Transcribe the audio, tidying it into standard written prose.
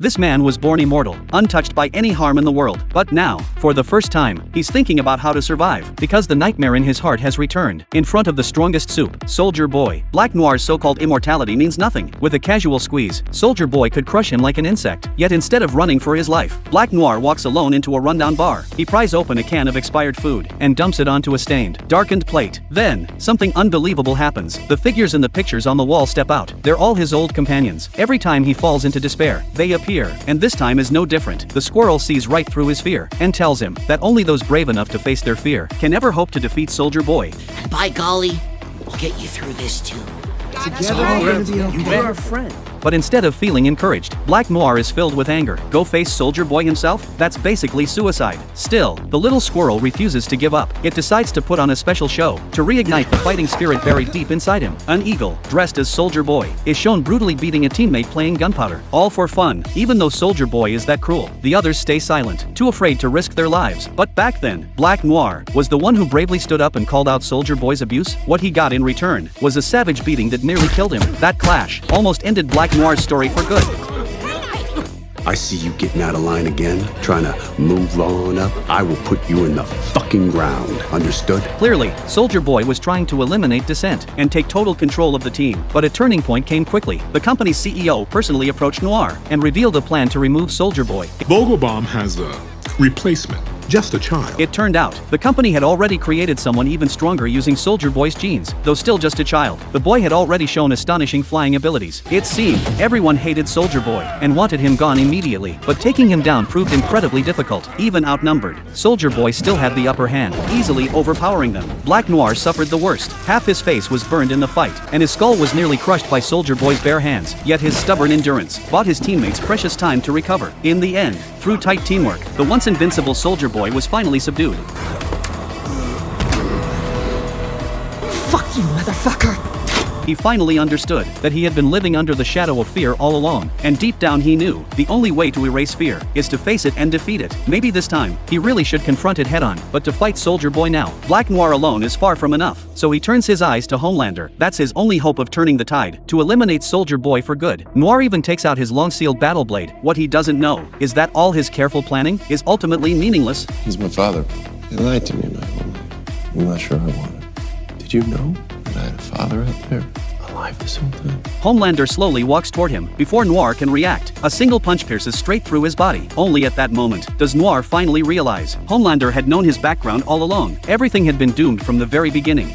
This man was born immortal, untouched by any harm in the world. But now, for the first time, he's thinking about how to survive, because the nightmare in his heart has returned. In front of the strongest soup, Soldier Boy. Black Noir's so-called immortality means nothing. With a casual squeeze, Soldier Boy could crush him like an insect. Yet instead of running for his life, Black Noir walks alone into a rundown bar. He pries open a can of expired food and dumps it onto a stained, darkened plate. Then, something unbelievable happens. The figures in the pictures on the wall step out. They're all his old companions. Every time he falls into despair, they appear. And this time is no different. The squirrel sees right through his fear and tells him that only those brave enough to face their fear can ever hope to defeat Soldier Boy. And by golly, we'll get you through this too. Together we're gonna be okay. You're our friend. But instead of feeling encouraged, Black Noir is filled with anger. Go face Soldier Boy himself? That's basically suicide. Still, the little squirrel refuses to give up. It decides to put on a special show to reignite the fighting spirit buried deep inside him. An eagle, dressed as Soldier Boy, is shown brutally beating a teammate playing gunpowder. All for fun. Even though Soldier Boy is that cruel, the others stay silent, too afraid to risk their lives. But back then, Black Noir was the one who bravely stood up and called out Soldier Boy's abuse. What he got in return was a savage beating that nearly killed him. That clash almost ended Black Noir's story for good. I see you getting out of line again, trying to move on up. I will put you in the fucking ground. Understood? Clearly, Soldier Boy was trying to eliminate dissent and take total control of the team. But a turning point came quickly. The company's CEO personally approached Noir and revealed a plan to remove Soldier Boy. Vogelbaum has a replacement. Just a child. It turned out, the company had already created someone even stronger using Soldier Boy's genes. Though still just a child, the boy had already shown astonishing flying abilities. It seemed everyone hated Soldier Boy and wanted him gone immediately. But taking him down proved incredibly difficult. Even outnumbered, Soldier Boy still had the upper hand, easily overpowering them. Black Noir suffered the worst. Half his face was burned in the fight, and his skull was nearly crushed by Soldier Boy's bare hands. Yet his stubborn endurance bought his teammates precious time to recover. In the end, through tight teamwork, the once invincible Soldier Boy was finally subdued. Fuck you, motherfucker! He finally understood that he had been living under the shadow of fear all along, and deep down he knew the only way to erase fear is to face it and defeat it. Maybe this time, he really should confront it head-on, but to fight Soldier Boy now, Black Noir alone is far from enough. So he turns his eyes to Homelander. That's his only hope of turning the tide, to eliminate Soldier Boy for good. Noir even takes out his long-sealed battle blade. What he doesn't know is that all his careful planning is ultimately meaningless. He's my father. He lied to me, my home. I'm not sure I want it. Did you know that I had a father out there? Alive this whole time? Homelander slowly walks toward him before Noir can react. A single punch pierces straight through his body. Only at that moment does Noir finally realize Homelander had known his background all along. Everything had been doomed from the very beginning.